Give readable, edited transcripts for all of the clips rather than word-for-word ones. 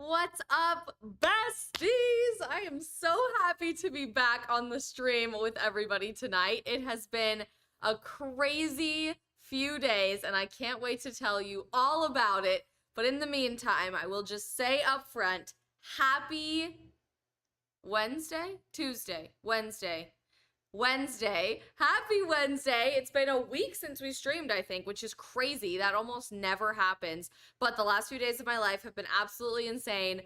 What's up, besties? I am so happy to be back on the stream with everybody tonight. It has been a crazy few days, and I can't wait to tell you all about it. But in the meantime, I will just say up front, happy Wednesday. Happy Wednesday. It's been a week since we streamed, I think, which is crazy. That almost never happens. But the last few days of my life have been absolutely insane.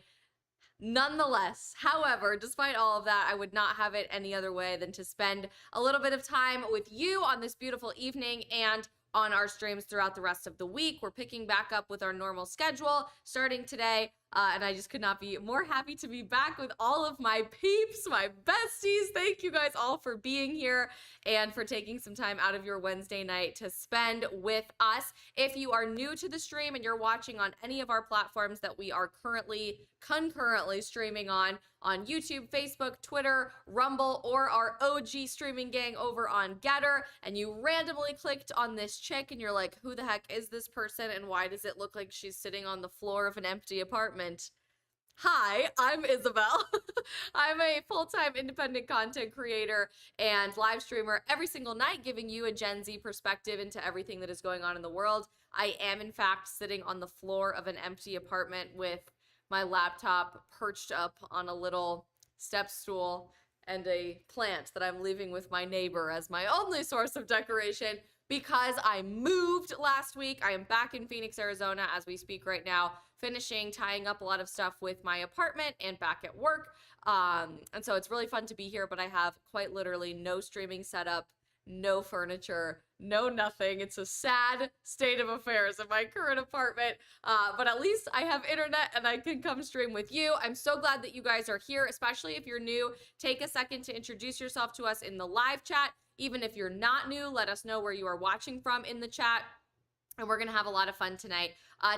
Nonetheless, however, despite all of that, I would not have it any other way than to spend a little bit of time with you on this beautiful evening and on our streams throughout the rest of the week. We're picking back up with our normal schedule starting today. And I just could not be more happy to be back with all of my peeps, my besties. Thank you guys all for being here and for taking some time out of your Wednesday night to spend with us. If you are new to the stream and you're watching on any of our platforms that we are concurrently streaming on YouTube, Facebook, Twitter, Rumble, or our OG streaming gang over on Getter, and you randomly clicked on this chick and you're like, who the heck is this person and why does it look like she's sitting on the floor of an empty apartment? Hi, I'm Isabel. I'm a full-time independent content creator and live streamer every single night, giving you a Gen Z perspective into everything that is going on in the world. I am, in fact, sitting on the floor of an empty apartment with my laptop perched up on a little step stool and a plant that I'm leaving with my neighbor as my only source of decoration because I moved last week. I am back in Phoenix, Arizona as we speak right now, finishing tying up a lot of stuff with my apartment and back at work. And so it's really fun to be here, but I have quite literally no streaming setup, no furniture, no nothing. It's a sad state of affairs in my current apartment, but at least I have internet and I can come stream with you. I'm so glad that you guys are here, especially if you're new. Take a second to introduce yourself to us in the live chat. Even if you're not new, let us know where you are watching from in the chat. And we're going to have a lot of fun tonight.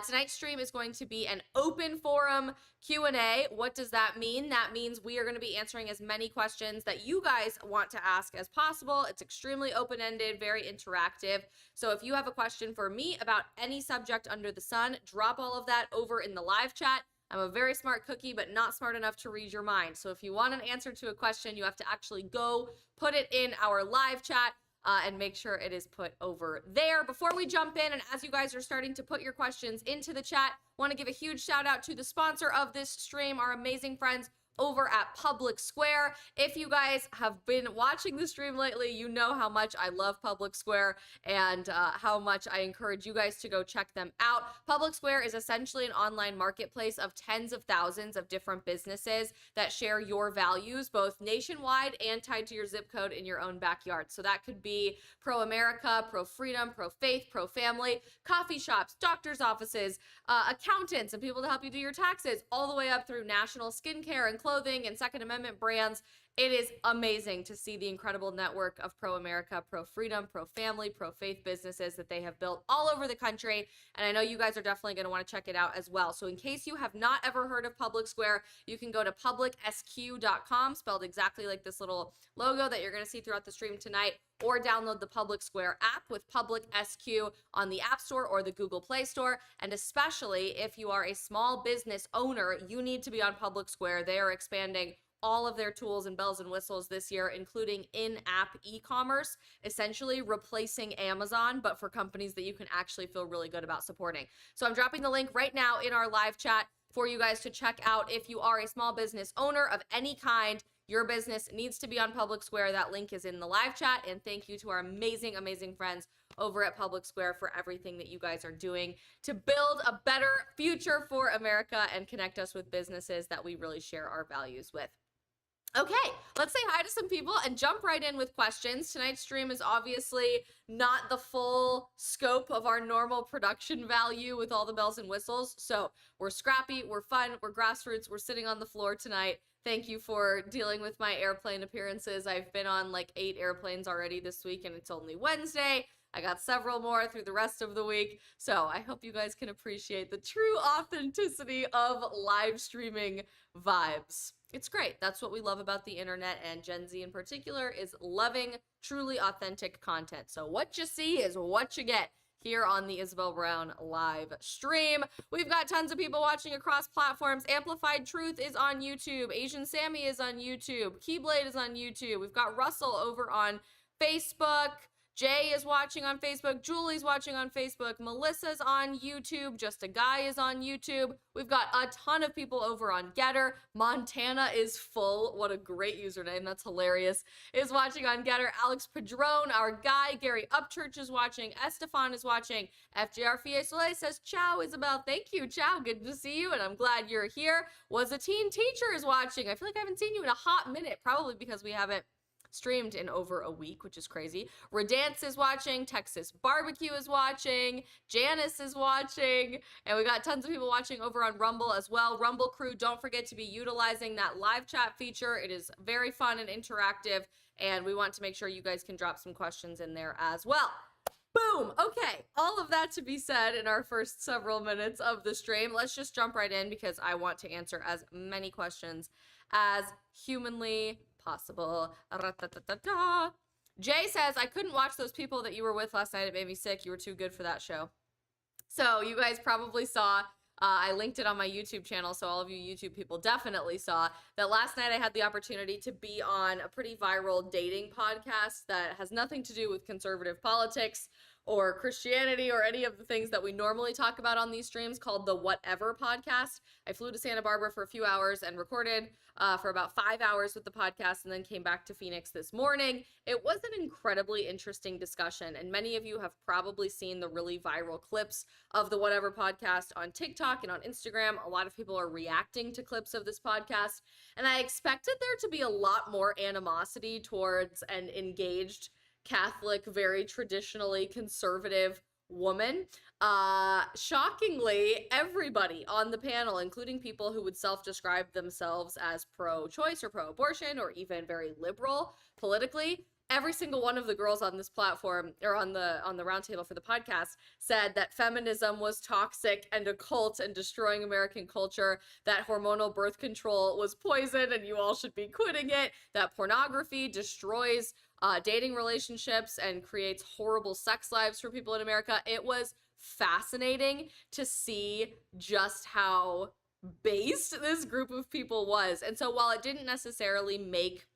Tonight's stream is going to be an open forum Q&A. What does that mean? That means we are going to be answering as many questions that you guys want to ask as possible. It's extremely open-ended, very interactive. So if you have a question for me about any subject under the sun, drop all of that over in the live chat. I'm a very smart cookie, but not smart enough to read your mind. So if you want an answer to a question, you have to actually go put it in our live chat. And make sure it is put over there. Before we jump in, and as you guys are starting to put your questions into the chat, want to give a huge shout out to the sponsor of this stream, our amazing friends over at Public Square. If you guys have been watching the stream lately, you know how much I love Public Square and how much I encourage you guys to go check them out. Public Square is essentially an online marketplace of tens of thousands of different businesses that share your values, both nationwide and tied to your zip code in your own backyard. So that could be pro-America, pro-freedom, pro-faith, pro-family, coffee shops, doctor's offices, accountants, and people to help you do your taxes, all the way up through national skincare and clothing and Second Amendment brands. It is amazing to see the incredible network of pro-America, pro-freedom, pro-family, pro-faith businesses that they have built all over the country. And I know you guys are definitely going to want to check it out as well. So in case you have not ever heard of Public Square, you can go to publicsq.com, spelled exactly like this little logo that you're going to see throughout the stream tonight, or download the Public Square app with Public SQ on the App Store or the Google Play Store. And especially if you are a small business owner, you need to be on Public Square. They are expanding all of their tools and bells and whistles this year, including in-app e-commerce, essentially replacing Amazon, but for companies that you can actually feel really good about supporting. So I'm dropping the link right now in our live chat for you guys to check out. If you are a small business owner of any kind, your business needs to be on Public Square. That link is in the live chat. And thank you to our amazing, amazing friends over at Public Square for everything that you guys are doing to build a better future for America and connect us with businesses that we really share our values with. Okay, let's say hi to some people and jump right in with questions. Tonight's stream is obviously not the full scope of our normal production value with all the bells and whistles. So we're scrappy, we're fun, we're grassroots, we're sitting on the floor tonight. Thank you for dealing with my airplane appearances. I've been on like 8 airplanes already this week and it's only Wednesday. I got several more through the rest of the week. So I hope you guys can appreciate the true authenticity of live streaming vibes. It's great. That's what we love about the internet, and Gen Z in particular is loving truly authentic content. So what you see is what you get. here on the Isabel Brown live stream. We've got tons of people watching across platforms. Amplified Truth is on YouTube. Asian Sammy is on YouTube. Keyblade is on YouTube. We've got Russell over on Facebook. Jay is watching on Facebook. Julie's watching on Facebook. Melissa's on YouTube. Just a Guy is on YouTube. We've got a ton of people over on Getter. Montana is full. What a great username. That's hilarious. Is watching on Getter. Alex Padron, our guy. Gary Upchurch is watching. Estefan is watching. FJR Fie Soleil says, ciao, Isabel. Thank you. Ciao. Good to see you, and I'm glad you're here. Was a Teen Teacher is watching. I feel like I haven't seen you in a hot minute, probably because we haven't streamed in over a week, which is crazy. Redance is watching. Texas Barbecue is watching. Janice is watching. And we got tons of people watching over on Rumble as well. Rumble crew, don't forget to be utilizing that live chat feature. It is very fun and interactive, and we want to make sure you guys can drop some questions in there as well. Boom. Okay, all of that to be said in our first several minutes of the stream. Let's just jump right in because I want to answer as many questions as humanly possible. Jay says, I couldn't watch those people that you were with last night. It made me sick. You were too good for that show. So you guys probably saw, I linked it on my YouTube channel, so all of you YouTube people definitely saw that last night I had the opportunity to be on a pretty viral dating podcast that has nothing to do with conservative politics or Christianity or any of the things that we normally talk about on these streams, called the Whatever Podcast. I flew to Santa Barbara for a few hours and recorded for about 5 hours with the podcast, and then came back to Phoenix this morning. It was an incredibly interesting discussion, and many of you have probably seen the really viral clips of the Whatever Podcast on TikTok and on Instagram. A lot of people are reacting to clips of this podcast, and I expected there to be a lot more animosity towards an engaged Catholic, very traditionally conservative woman. Shockingly, everybody on the panel, including people who would self-describe themselves as pro-choice or pro-abortion or even very liberal politically, every single one of the girls on this platform, or on the roundtable for the podcast, said that feminism was toxic and a cult and destroying American culture, that hormonal birth control was poison and you all should be quitting it, that pornography destroys dating relationships and creates horrible sex lives for people in America. It was fascinating to see just how based this group of people was. And so while it didn't necessarily make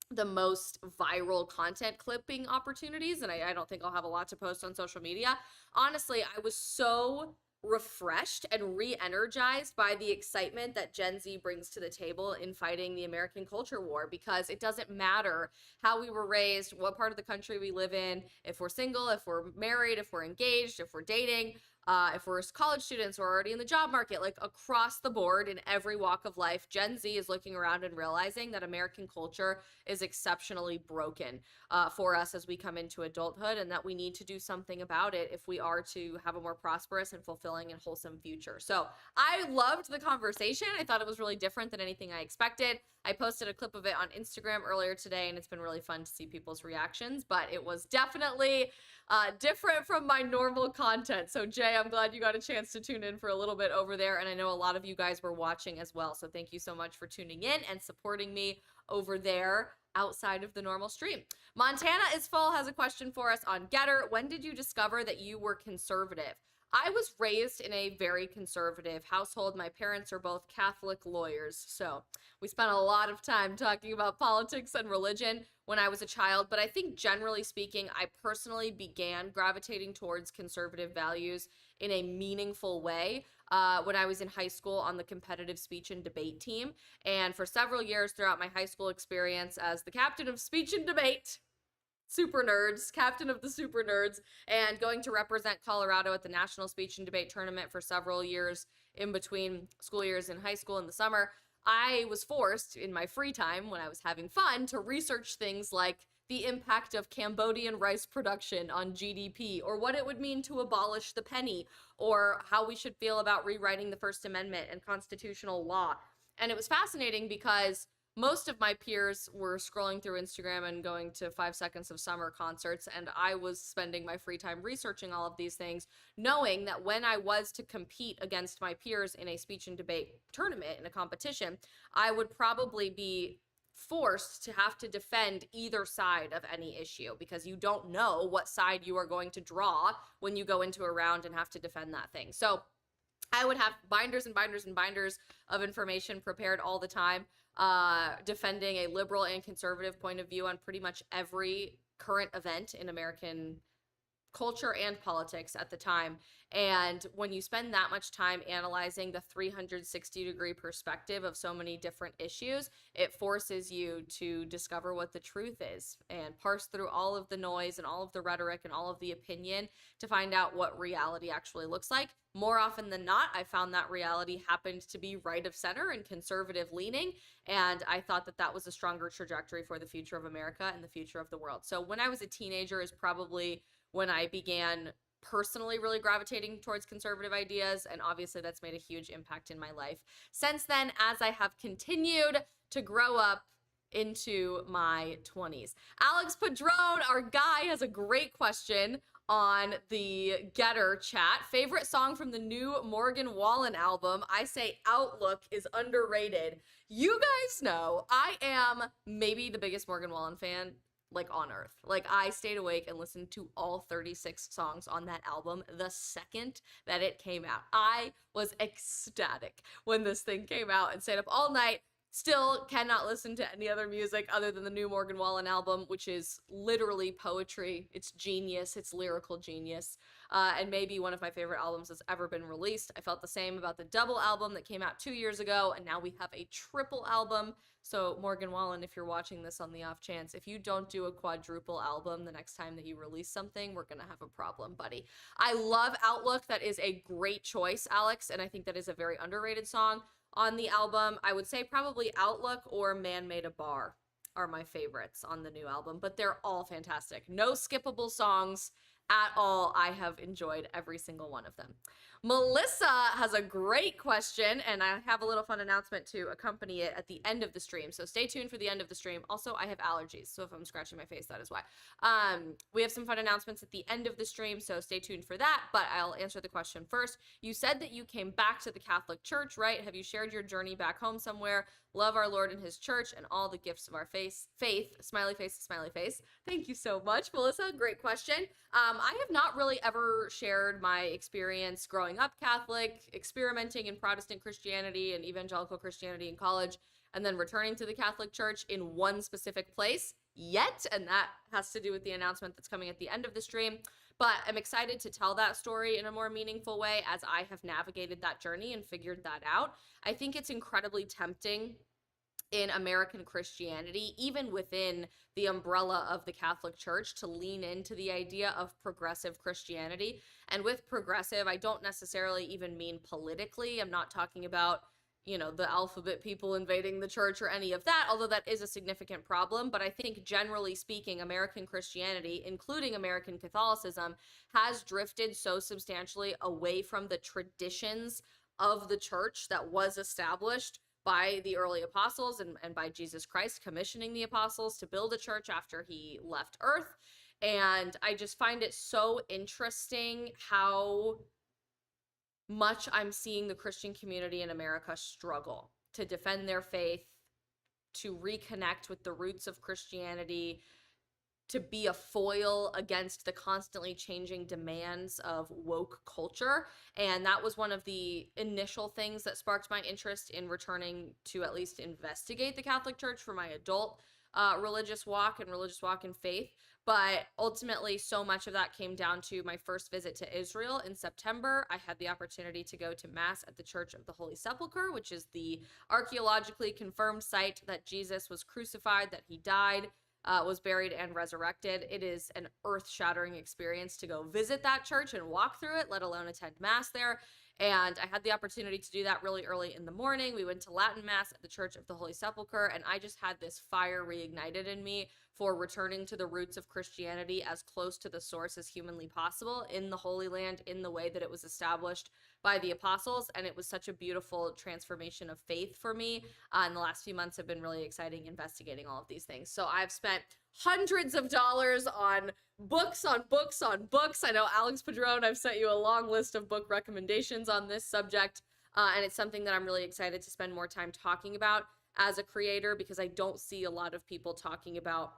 the most viral content clipping opportunities, and I don't think I'll have a lot to post on social media, honestly, I was so refreshed and re-energized by the excitement that Gen Z brings to the table in fighting the American culture war, because it doesn't matter how we were raised, what part of the country we live in, if we're single, if we're married, if we're engaged, if we're dating, if we're college students or already in the job market, like across the board in every walk of life, Gen Z is looking around and realizing that American culture is exceptionally broken for us as we come into adulthood, and that we need to do something about it if we are to have a more prosperous and fulfilling and wholesome future. So I loved the conversation. I thought it was really different than anything I expected. I posted a clip of it on Instagram earlier today, and it's been really fun to see people's reactions, but it was definitely different from my normal content. So Jay, I'm glad you got a chance to tune in for a little bit over there, and I know a lot of you guys were watching as well, so thank you so much for tuning in and supporting me over there outside of the normal stream. Montana is full has a question for us on Getter. When did you discover that you were conservative? I was raised in a very conservative household. My parents are both Catholic lawyers, so we spent a lot of time talking about politics and religion when I was a child, but I think generally speaking, I personally began gravitating towards conservative values in a meaningful way when I was in high school on the competitive speech and debate team. And for several years throughout my high school experience as the captain of speech and debate, super nerds, captain of the super nerds, and going to represent Colorado at the National Speech and Debate Tournament for several years in between school years in high school in the summer, I was forced in my free time when I was having fun to research things like the impact of Cambodian rice production on GDP, or what it would mean to abolish the penny, or how we should feel about rewriting the First Amendment and constitutional law. And it was fascinating because most of my peers were scrolling through Instagram and going to 5 Seconds of Summer concerts, and I was spending my free time researching all of these things, knowing that when I was to compete against my peers in a speech and debate tournament, in a competition, I would probably be forced to have to defend either side of any issue because you don't know what side you are going to draw when you go into a round and have to defend that thing. So I would have binders and binders and binders of information prepared all the time, defending a liberal and conservative point of view on pretty much every current event in American culture and politics at the time. And when you spend that much time analyzing the 360-degree perspective of so many different issues, it forces you to discover what the truth is and parse through all of the noise and all of the rhetoric and all of the opinion to find out what reality actually looks like. More often than not, I found that reality happened to be right of center and conservative leaning, and I thought that that was a stronger trajectory for the future of America and the future of the world. So when I was a teenager is probably when I began personally really gravitating towards conservative ideas, and obviously that's made a huge impact in my life since then, as I have continued to grow up into my 20s. Alex Padron, our guy, has a great question on the Getter chat. Favorite song from the new Morgan Wallen album? I say Outlook is underrated. You guys know I am maybe the biggest Morgan Wallen fan like on earth. Like, I stayed awake and listened to all 36 songs on that album the second that it came out. I was ecstatic when this thing came out and stayed up all night. Still cannot listen to any other music other than the new Morgan Wallen album, which is literally poetry. It's genius. It's lyrical genius. And maybe one of my favorite albums that's ever been released. I felt the same about the double album that came out 2 years ago, and now we have a triple album. So Morgan Wallen, if you're watching this on the off chance, if you don't do a quadruple album the next time that you release something, we're gonna have a problem, buddy. I love Outlook. That is a great choice, Alex, and I think that is a very underrated song on the album. I would say probably Outlook or Man Made a Bar are my favorites on the new album, but they're all fantastic. No skippable songs at all. I have enjoyed every single one of them. Melissa has a great question, and I have a little fun announcement to accompany it at the end of the stream, so stay tuned for the end of the stream. Also, I have allergies, so if I'm scratching my face, that is why. We have some fun announcements at the end of the stream, so stay tuned for that, but I'll answer the question first. You said that you came back to the Catholic Church, right? Have you shared your journey back home somewhere? Love our Lord and his church and all the gifts of our faith. Smiley face, smiley face. Thank you so much, Melissa. Great question. I have not really ever shared my experience growing up Catholic, experimenting in Protestant Christianity and evangelical Christianity in college, and then returning to the Catholic Church in one specific place yet, and that has to do with the announcement that's coming at the end of the stream. But I'm excited to tell that story in a more meaningful way as I have navigated that journey and figured that out. I think it's incredibly tempting in American Christianity, even within the umbrella of the Catholic Church, to lean into the idea of progressive Christianity. And with progressive, I don't necessarily even mean politically. I'm not talking about, you know, the alphabet people invading the church or any of that, although that is a significant problem. But I think generally speaking, American Christianity, including American Catholicism, has drifted so substantially away from the traditions of the church that was established by the early apostles and by Jesus Christ commissioning the apostles to build a church after he left earth. And I just find it so interesting how much I'm seeing the Christian community in America struggle to defend their faith, to reconnect with the roots of Christianity, to be a foil against the constantly changing demands of woke culture. And that was one of the initial things that sparked my interest in returning to at least investigate the Catholic Church for my adult religious walk in faith. But ultimately, so much of that came down to my first visit to Israel in September. I had the opportunity to go to Mass at the Church of the Holy Sepulchre, which is the archaeologically confirmed site that Jesus was crucified, that he died, was buried, and resurrected. It is an earth-shattering experience to go visit that church and walk through it, let alone attend Mass there. And I had the opportunity to do that really early in the morning. We went to Latin Mass at the Church of the Holy Sepulchre, and I just had this fire reignited in me for returning to the roots of Christianity as close to the source as humanly possible in the Holy Land, in the way that it was established by the apostles. And it was such a beautiful transformation of faith for me. And the last few months have been really exciting investigating all of these things. So I've spent hundreds of dollars on books on books on books. I know, Alex Padron, I've sent you a long list of book recommendations on this subject, and it's something that I'm really excited to spend more time talking about as a creator, because I don't see a lot of people talking about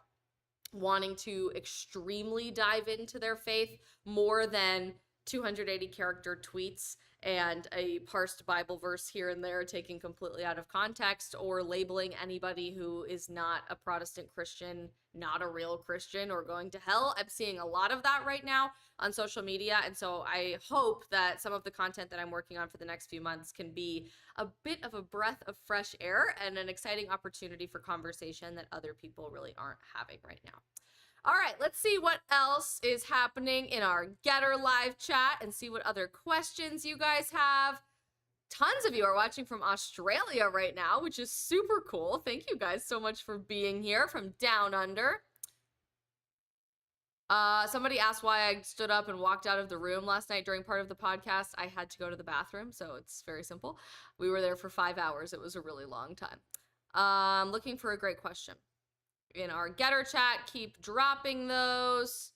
wanting to extremely dive into their faith more than 280 character tweets and a parsed Bible verse here and there taken completely out of context, or labeling anybody who is not a Protestant Christian not a real Christian or going to hell. I'm seeing a lot of that right now on social media, and so I hope that some of the content that I'm working on for the next few months can be a bit of a breath of fresh air and an exciting opportunity for conversation that other people really aren't having right now. All right, let's see what else is happening in our Getter live chat and see what other questions you guys have. Tons of you are watching from Australia right now, which is super cool. Thank you guys so much for being here from down under. Somebody asked why I stood up and walked out of the room last night during part of the podcast. I had to go to the bathroom, so it's very simple. We were there for 5 hours. It was a really long time. Looking for a great question in our Getter chat. Keep dropping those.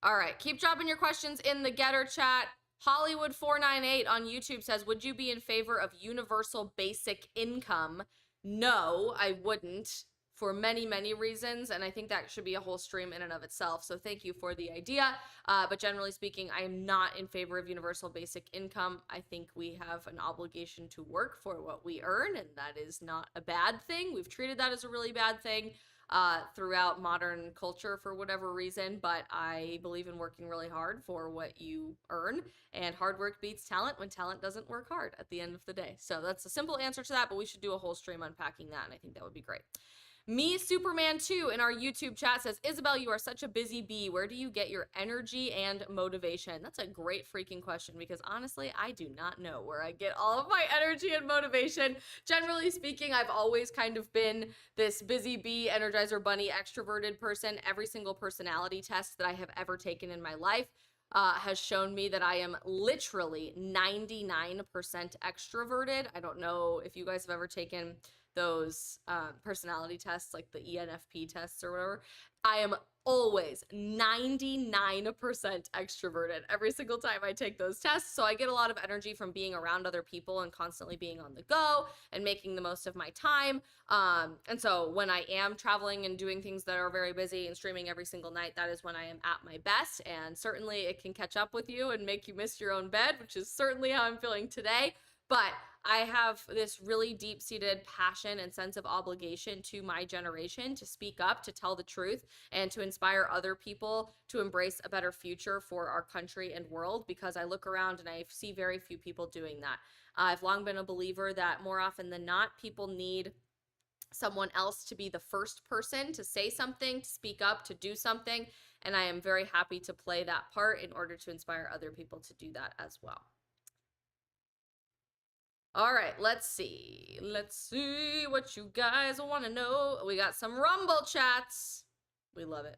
All right, keep dropping your questions in the Getter chat. Hollywood498 on YouTube says, would you be in favor of universal basic income? No, I wouldn't, for many, many reasons, and I think that should be a whole stream in and of itself, so thank you for the idea. But generally speaking, I am not in favor of universal basic income. I think we have an obligation to work for what we earn, and that is not a bad thing. We've treated that as a really bad thing throughout modern culture for whatever reason, but I believe in working really hard for what you earn, and hard work beats talent when talent doesn't work hard at the end of the day. So that's a simple answer to that, but we should do a whole stream unpacking that, and I think that would be great. Me Superman 2 in our YouTube chat says, Isabel, you are such a busy bee. Where do you get your energy and motivation? That's a great freaking question, because honestly, I do not know where I get all of my energy and motivation. Generally speaking, I've always kind of been this busy bee, Energizer Bunny, extroverted person. Every single personality test that I have ever taken in my life has shown me that I am literally 99% extroverted. I don't know if you guys have ever taken those personality tests, like the ENFP tests or whatever. I am always 99% extroverted every single time I take those tests. So I get a lot of energy from being around other people and constantly being on the go and making the most of my time. And so when I am traveling and doing things that are very busy and streaming every single night, that is when I am at my best. And certainly it can catch up with you and make you miss your own bed, which is certainly how I'm feeling today. But I have this really deep-seated passion and sense of obligation to my generation to speak up, to tell the truth, and to inspire other people to embrace a better future for our country and world, because I look around and I see very few people doing that. I've long been a believer that more often than not, people need someone else to be the first person to say something, to speak up, to do something, and I am very happy to play that part in order to inspire other people to do that as well. All right, let's see what you guys want to know. We got some Rumble chats. We love it.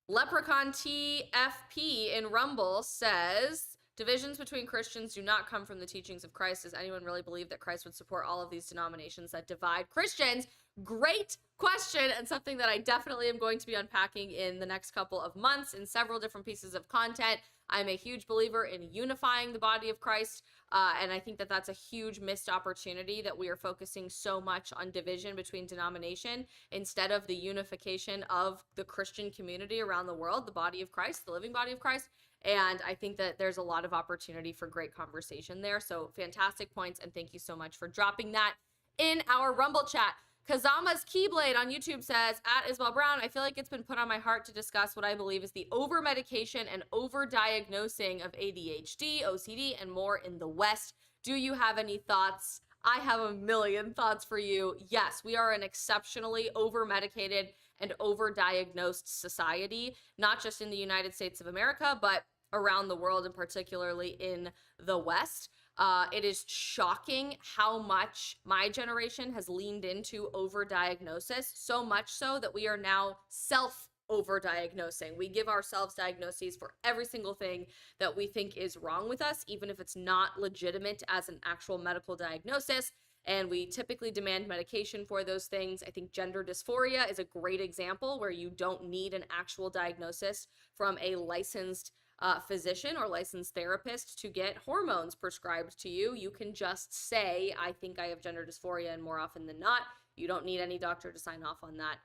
Leprechaun TFP in Rumble says, divisions between Christians do not come from the teachings of Christ. Does anyone really believe that Christ would support all of these denominations that divide Christians? Great question, and something that I definitely am going to be unpacking in the next couple of months in several different pieces of content. I'm a huge believer in unifying the body of Christ, and I think that that's a huge missed opportunity, that we are focusing so much on division between denomination instead of the unification of the Christian community around the world, the body of Christ, the living body of Christ. And I think that there's a lot of opportunity for great conversation there. So fantastic points, and thank you so much for dropping that in our Rumble chat. Kazama's Keyblade on YouTube says, at Isabel Brown, I feel like it's been put on my heart to discuss what I believe is the overmedication and overdiagnosing of ADHD, OCD, and more in the West. Do you have any thoughts? I have a million thoughts for you. Yes, we are an exceptionally overmedicated and overdiagnosed society, not just in the United States of America, but around the world, and particularly in the West. It is shocking how much my generation has leaned into overdiagnosis, so much so that we are now self-overdiagnosing. We give ourselves diagnoses for every single thing that we think is wrong with us, even if it's not legitimate as an actual medical diagnosis, and we typically demand medication for those things. I think gender dysphoria is a great example where you don't need an actual diagnosis from a licensed physician or licensed therapist to get hormones prescribed to you. You can just say, I think I have gender dysphoria, and more often than not, you don't need any doctor to sign off on that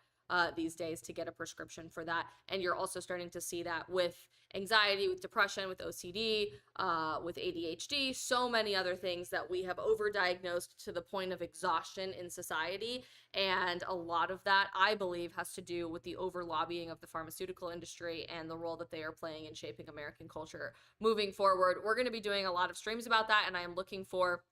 these days to get a prescription for that. And you're also starting to see that with anxiety, with depression, with OCD, with ADHD, so many other things that we have overdiagnosed to the point of exhaustion in society. And a lot of that, I believe, has to do with the over lobbying of the pharmaceutical industry and the role that they are playing in shaping American culture moving forward. We're going to be doing a lot of streams about that, and I am looking for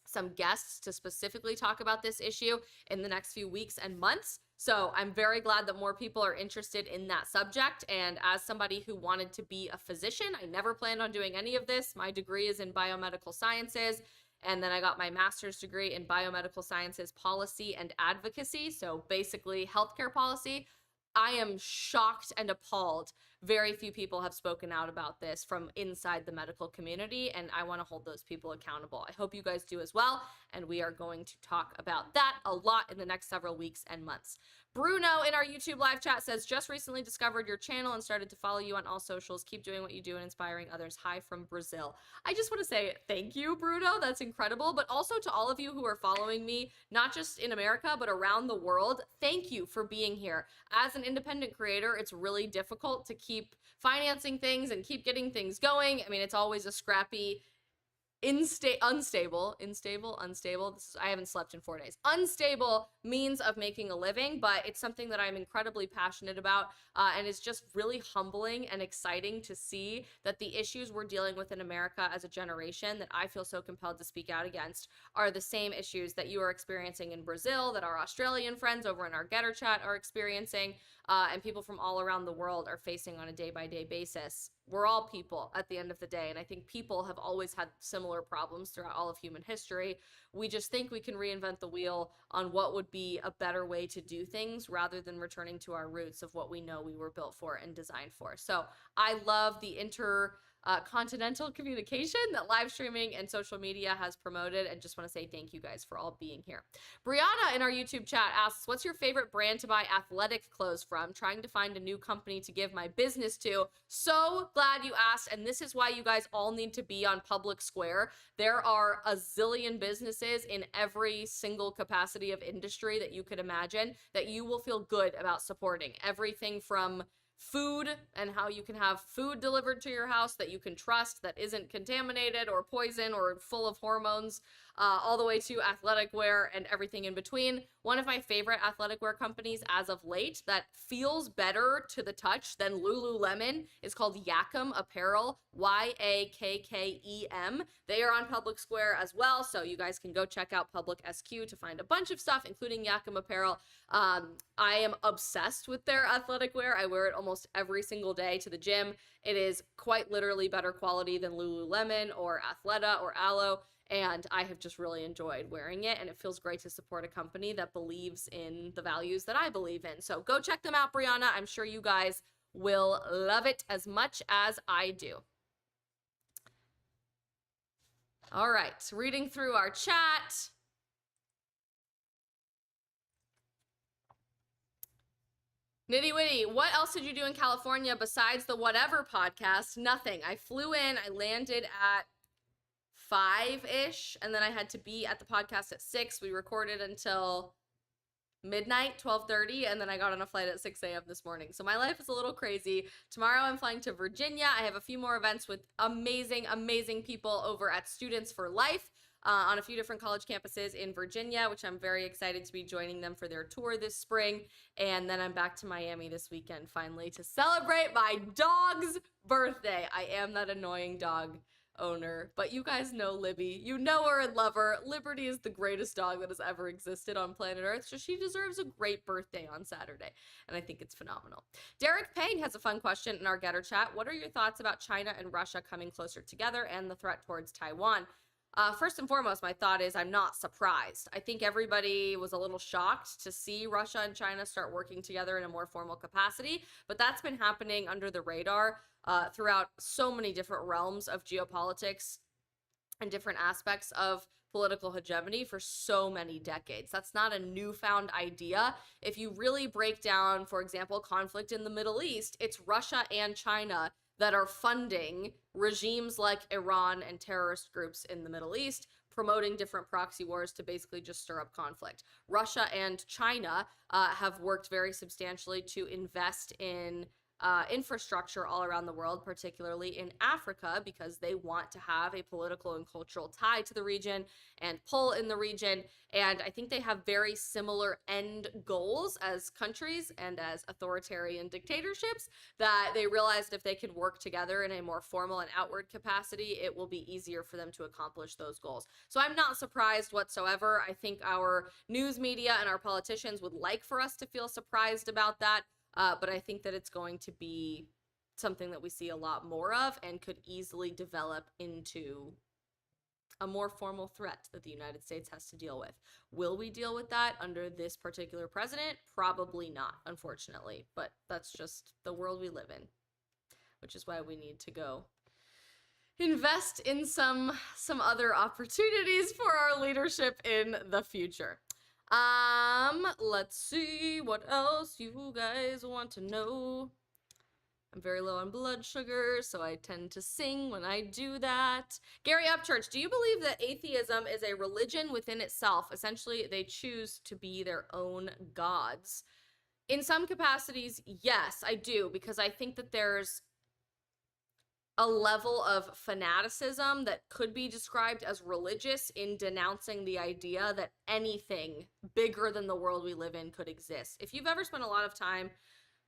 some guests to specifically talk about this issue in the next few weeks and months. So I'm very glad that more people are interested in that subject. And as somebody who wanted to be a physician, I never planned on doing any of this. My degree is in biomedical sciences. And then I got my master's degree in biomedical sciences policy and advocacy. So basically healthcare policy. I am shocked and appalled. Very few people have spoken out about this from inside the medical community, and I want to hold those people accountable. I hope you guys do as well, and we are going to talk about that a lot in the next several weeks and months. Bruno in our YouTube live chat says, just recently discovered your channel and started to follow you on all socials. Keep doing what you do and inspiring others. Hi from Brazil. I just want to say thank you, Bruno. That's incredible. But also to all of you who are following me, not just in America, but around the world, thank you for being here. As an independent creator, it's really difficult to keep financing things and keep getting things going. I mean, it's always a scrappy, unstable. I haven't slept in 4 days. Unstable means of making a living, but it's something that I'm incredibly passionate about, and it's just really humbling and exciting to see that the issues we're dealing with in America as a generation that I feel so compelled to speak out against are the same issues that you are experiencing in Brazil, that our Australian friends over in our Getter chat are experiencing, and people from all around the world are facing on a day-by-day basis. We're all people at the end of the day, and I think people have always had similar problems throughout all of human history. We just think we can reinvent the wheel on what would be a better way to do things rather than returning to our roots of what we know we were built for and designed for. So I love the intercontinental communication that live streaming and social media has promoted, and just want to say thank you guys for all being here. Brianna in our YouTube chat asks, what's your favorite brand to buy athletic clothes from? Trying to find a new company to give my business to. So glad you asked, and this is why you guys all need to be on Public Square. There are a zillion businesses in every single capacity of industry that you could imagine that you will feel good about supporting. Everything from food and how you can have food delivered to your house that you can trust, that isn't contaminated or poison or full of hormones, all the way to athletic wear and everything in between. One of my favorite athletic wear companies as of late that feels better to the touch than Lululemon is called Yakkem Apparel, Yakkem. They are on Public Square as well, so you guys can go check out Public SQ to find a bunch of stuff, including Yakkem Apparel. I am obsessed with their athletic wear. I wear it almost every single day to the gym. It is quite literally better quality than Lululemon or Athleta or Aloe, and I have just really enjoyed wearing it, and it feels great to support a company that believes in the values that I believe in. So go check them out, Brianna. I'm sure you guys will love it as much as I do. All right, reading through our chat. Nitty Witty, what else did you do in California besides the Whatever podcast? Nothing. I flew in, I landed at 5-ish, and then I had to be at the podcast at 6. We recorded until midnight, 12:30, and then I got on a flight at 6 a.m. this morning. So my life is a little crazy. Tomorrow I'm flying to Virginia. I have a few more events with amazing, amazing people over at Students for Life on a few different college campuses in Virginia, which I'm very excited to be joining them for their tour this spring. And then I'm back to Miami this weekend finally to celebrate my dog's birthday. I am that annoying dog owner, but you guys know Libby. You know her and love her. Liberty is the greatest dog that has ever existed on planet Earth, so she deserves a great birthday on Saturday, and I think it's phenomenal. Derek Payne has a fun question in our Getter chat. What are your thoughts about China and Russia coming closer together and the threat towards Taiwan? First and foremost, my thought is I'm not surprised. I think everybody was a little shocked to see Russia and China start working together in a more formal capacity, but that's been happening under the radar throughout so many different realms of geopolitics and different aspects of political hegemony for so many decades. That's not a newfound idea. If you really break down, for example, conflict in the Middle East, it's Russia and China that are funding regimes like Iran and terrorist groups in the Middle East, promoting different proxy wars to basically just stir up conflict. Russia and China have worked very substantially to invest in infrastructure all around the world, particularly in Africa, because they want to have a political and cultural tie to the region and pull in the region. And I think they have very similar end goals as countries and as authoritarian dictatorships, that they realized if they could work together in a more formal and outward capacity, it will be easier for them to accomplish those goals. So I'm not surprised whatsoever. I think our news media and our politicians would like for us to feel surprised about that. But I think that it's going to be something that we see a lot more of and could easily develop into a more formal threat that the United States has to deal with. Will we deal with that under this particular president? Probably not, unfortunately. But that's just the world we live in, which is why we need to go invest in some other opportunities for our leadership in the future. Let's see what else you guys want to know. I'm very low on blood sugar, so I tend to sing when I do that. Gary Upchurch, do you believe that atheism is a religion within itself? Essentially, they choose to be their own gods. In some capacities, yes, I do, because I think that there's a level of fanaticism that could be described as religious in denouncing the idea that anything bigger than the world we live in could exist. If you've ever spent a lot of time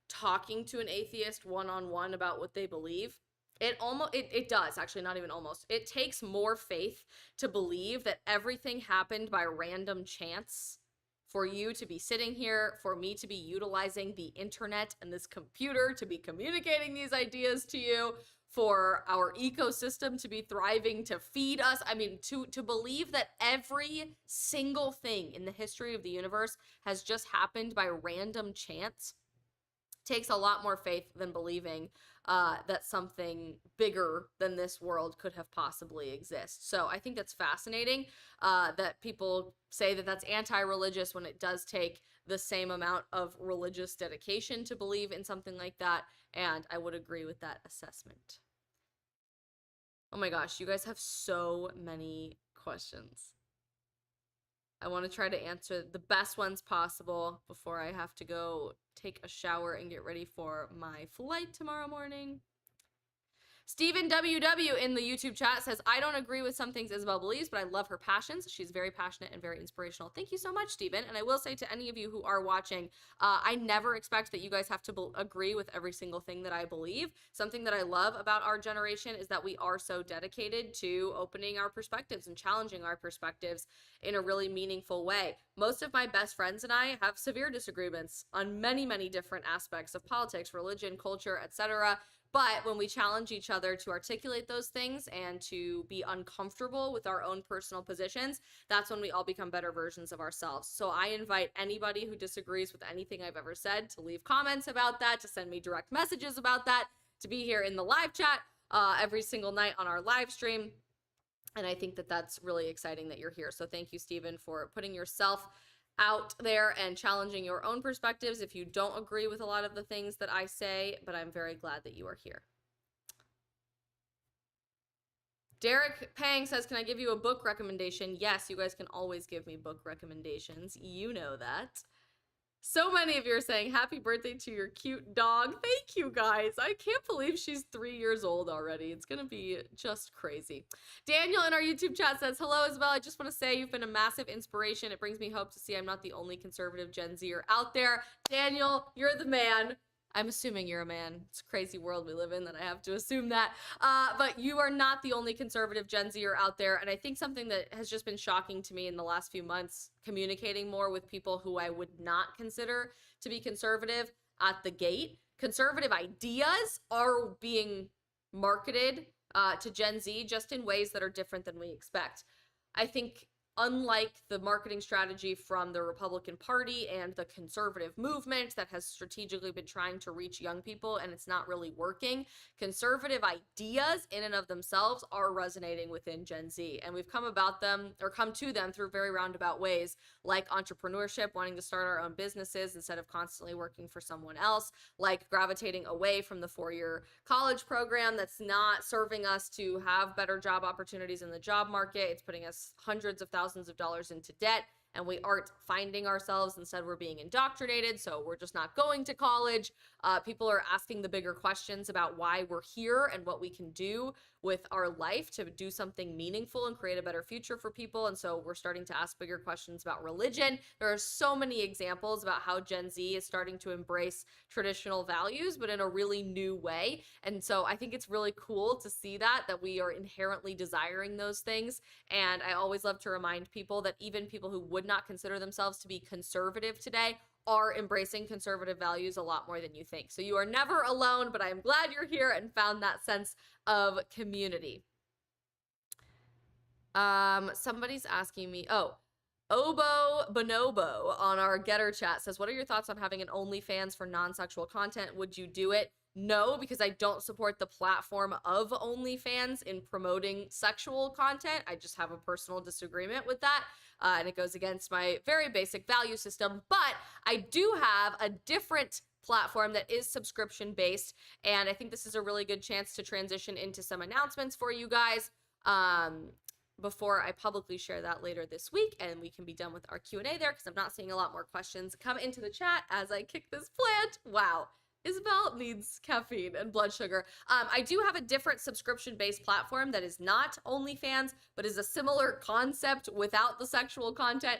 talking to an atheist one-on-one about what they believe, it does, actually, not even almost. It takes more faith to believe that everything happened by random chance for you to be sitting here, for me to be utilizing the internet and this computer to be communicating these ideas to you, for our ecosystem to be thriving, to feed us. I mean, to believe that every single thing in the history of the universe has just happened by random chance takes a lot more faith than believing that something bigger than this world could have possibly exist. So I think that's fascinating that people say that that's anti-religious when it does take the same amount of religious dedication to believe in something like that, and I would agree with that assessment. Oh my gosh, you guys have so many questions. I want to try to answer the best ones possible before I have to go take a shower and get ready for my flight tomorrow morning. Stephen WW in the YouTube chat says, I don't agree with some things Isabel believes, but I love her passions. She's very passionate and very inspirational. Thank you so much, Stephen. And I will say to any of you who are watching, I never expect that you guys have to agree with every single thing that I believe. Something that I love about our generation is that we are so dedicated to opening our perspectives and challenging our perspectives in a really meaningful way. Most of my best friends and I have severe disagreements on many, many different aspects of politics, religion, culture, etc. But when we challenge each other to articulate those things and to be uncomfortable with our own personal positions, that's when we all become better versions of ourselves. So I invite anybody who disagrees with anything I've ever said to leave comments about that, to send me direct messages about that, to be here in the live chat every single night on our live stream. And I think that that's really exciting that you're here. So thank you, Stephen, for putting yourself out there and challenging your own perspectives if you don't agree with a lot of the things that I say, but I'm very glad that you are here. Derek Pang says, can I give you a book recommendation? Yes, you guys can always give me book recommendations. You know that. So many of you are saying, happy birthday to your cute dog. Thank you, guys. I can't believe she's 3 years old already. It's going to be just crazy. Daniel in our YouTube chat says, hello, Isabel. I just want to say you've been a massive inspiration. It brings me hope to see I'm not the only conservative Gen Zer out there. Daniel, you're the man. I'm assuming you're a man. It's a crazy world we live in that I have to assume that. But you are not the only conservative Gen Zer out there. And I think something that has just been shocking to me in the last few months, communicating more with people who I would not consider to be conservative at the gate. Conservative ideas are being marketed to Gen Z just in ways that are different than we expect. I think unlike the marketing strategy from the Republican Party and the conservative movement that has strategically been trying to reach young people and it's not really working, conservative ideas in and of themselves are resonating within Gen Z. And we've come to them through very roundabout ways, like entrepreneurship, wanting to start our own businesses instead of constantly working for someone else, like gravitating away from the 4-year college program that's not serving us to have better job opportunities in the job market. It's putting us hundreds of thousands of dollars into debt, and we aren't finding ourselves. Instead, we're being indoctrinated, so we're just not going to college. People are asking the bigger questions about why we're here and what we can do with our life to do something meaningful and create a better future for people. And so we're starting to ask bigger questions about religion. There are so many examples about how Gen Z is starting to embrace traditional values, but in a really new way. And so I think it's really cool to see that we are inherently desiring those things. And I always love to remind people that even people who would not consider themselves to be conservative today are embracing conservative values a lot more than you think. So you are never alone, but I'm glad you're here and found that sense of community. Somebody's asking me, Obo Bonobo on our Getter chat says, what are your thoughts on having an OnlyFans for non-sexual content? Would you do it? No, because I don't support the platform of OnlyFans in promoting sexual content. I just have a personal disagreement with that. And it goes against my very basic value system. But I do have a different platform that is subscription based. And I think this is a really good chance to transition into some announcements for you guys before I publicly share that later this week. And we can be done with our Q&A there because I'm not seeing a lot more questions come into the chat as I kick this plant. Wow. Isabel needs caffeine and blood sugar. I do have a different subscription-based platform that is not OnlyFans, but is a similar concept without the sexual content,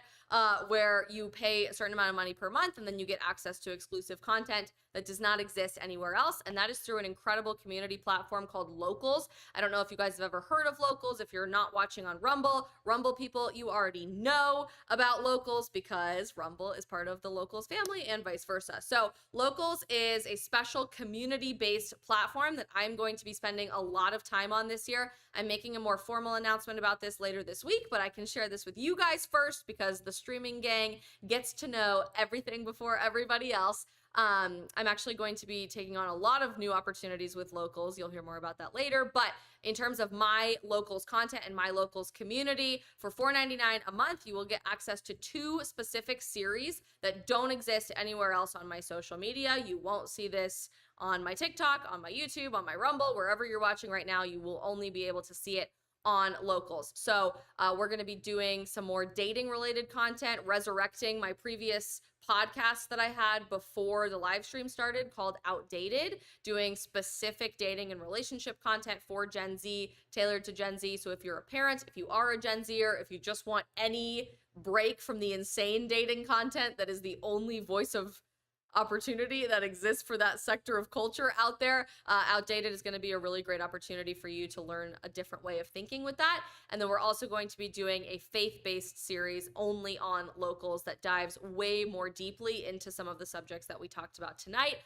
where you pay a certain amount of money per month and then you get access to exclusive content that does not exist anywhere else. And that is through an incredible community platform called Locals. I don't know if you guys have ever heard of Locals. If you're not watching on Rumble people, you already know about Locals because Rumble is part of the Locals family and vice versa. So Locals is a special community-based platform that I'm going to be spending a lot of time on this year. I'm making a more formal announcement about this later this week, but I can share this with you guys first because the streaming gang gets to know everything before everybody else. I'm actually going to be taking on a lot of new opportunities with Locals. You'll hear more about that later. But in terms of my Locals content and my Locals community, for $4.99 a month, you will get access to 2 specific series that don't exist anywhere else on my social media. You won't see this on my TikTok, on my YouTube, on my Rumble, wherever you're watching right now. You will only be able to see it on Locals. So we're going to be doing some more dating related content, resurrecting my previous podcast that I had before the live stream started called Outdated, doing specific dating and relationship content for Gen Z, tailored to Gen Z. So if you're a parent, if you are a Gen Zer, if you just want any break from the insane dating content that is the only voice of opportunity that exists for that sector of culture out there, Outdated is going to be a really great opportunity for you to learn a different way of thinking with that. And then we're also going to be doing a faith-based series only on Locals that dives way more deeply into some of the subjects that we talked about tonight.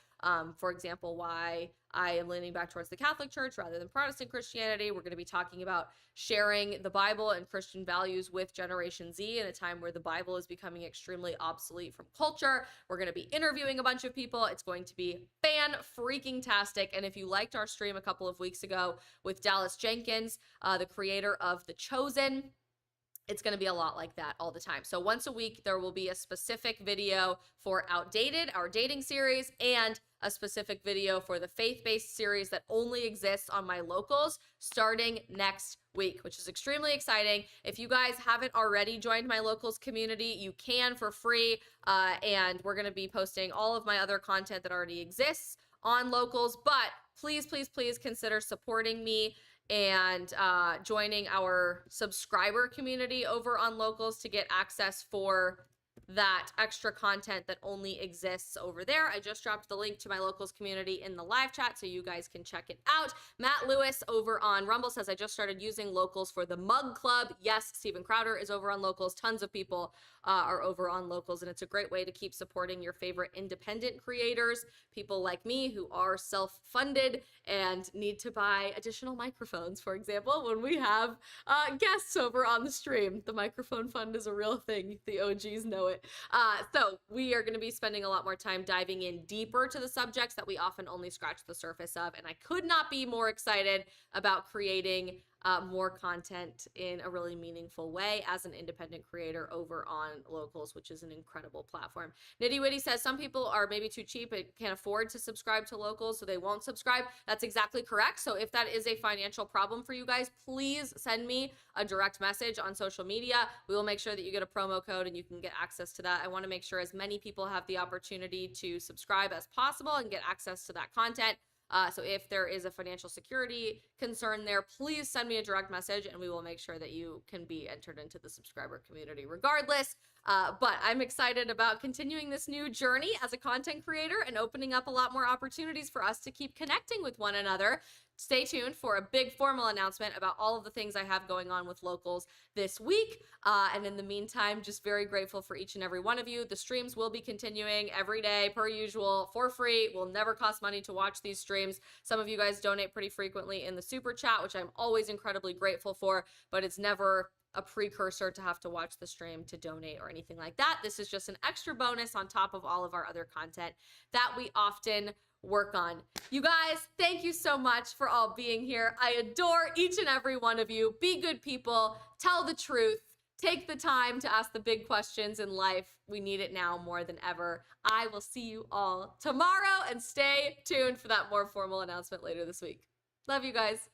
For example, why I am leaning back towards the Catholic Church rather than Protestant Christianity. We're going to be talking about sharing the Bible and Christian values with Generation Z in a time where the Bible is becoming extremely obsolete from culture. We're going to be interviewing a bunch of people. It's going to be fan-freaking-tastic. And if you liked our stream a couple of weeks ago with Dallas Jenkins, the creator of The Chosen, it's going to be a lot like that all the time. So once a week, there will be a specific video for Outdated, our dating series, and a specific video for the faith-based series that only exists on my Locals starting next week, which is extremely exciting. If you guys haven't already joined my Locals community, you can for free. And we're going to be posting all of my other content that already exists on Locals. But please, please, please consider supporting me and joining our subscriber community over on Locals to get access for that extra content that only exists over there. I just dropped the link to my locals community in the live chat so you guys can check it out. Matt Lewis over on Rumble says, I just started using locals for the mug club. Yes, Steven Crowder is over on locals. Tons of people are over on locals, and it's a great way to keep supporting your favorite independent creators, people like me who are self-funded and need to buy additional microphones, for example, when we have guests over on the stream. The microphone fund is a real thing. The OGs know it. So we are going to be spending a lot more time diving in deeper to the subjects that we often only scratch the surface of, and I could not be more excited about creating more content in a really meaningful way as an independent creator over on locals, which is an incredible platform. Nitty Witty says some people are maybe too cheap and can't afford to subscribe to locals, so they won't subscribe. That's exactly correct. So if that is a financial problem for you guys, please send me a direct message on social media. We will make sure that you get a promo code and you can get access to that. I want to make sure as many people have the opportunity to subscribe as possible and get access to that content. So if there is a financial security concern there, please send me a direct message and we will make sure that you can be entered into the subscriber community regardless. But I'm excited about continuing this new journey as a content creator and opening up a lot more opportunities for us to keep connecting with one another. Stay tuned for a big formal announcement about all of the things I have going on with locals this week. And in the meantime, just very grateful for each and every one of you. The streams will be continuing every day per usual for free. It will never cost money to watch these streams. Some of you guys donate pretty frequently in the super chat, which I'm always incredibly grateful for, but it's never a precursor to have to watch the stream to donate or anything like that. This is just an extra bonus on top of all of our other content that we often work on. You guys, thank you so much for all being here. I adore each and every one of you. Be good people, tell the truth, take the time to ask the big questions in life. We need it now more than ever. I will see you all tomorrow, and stay tuned for that more formal announcement later this week. Love you guys.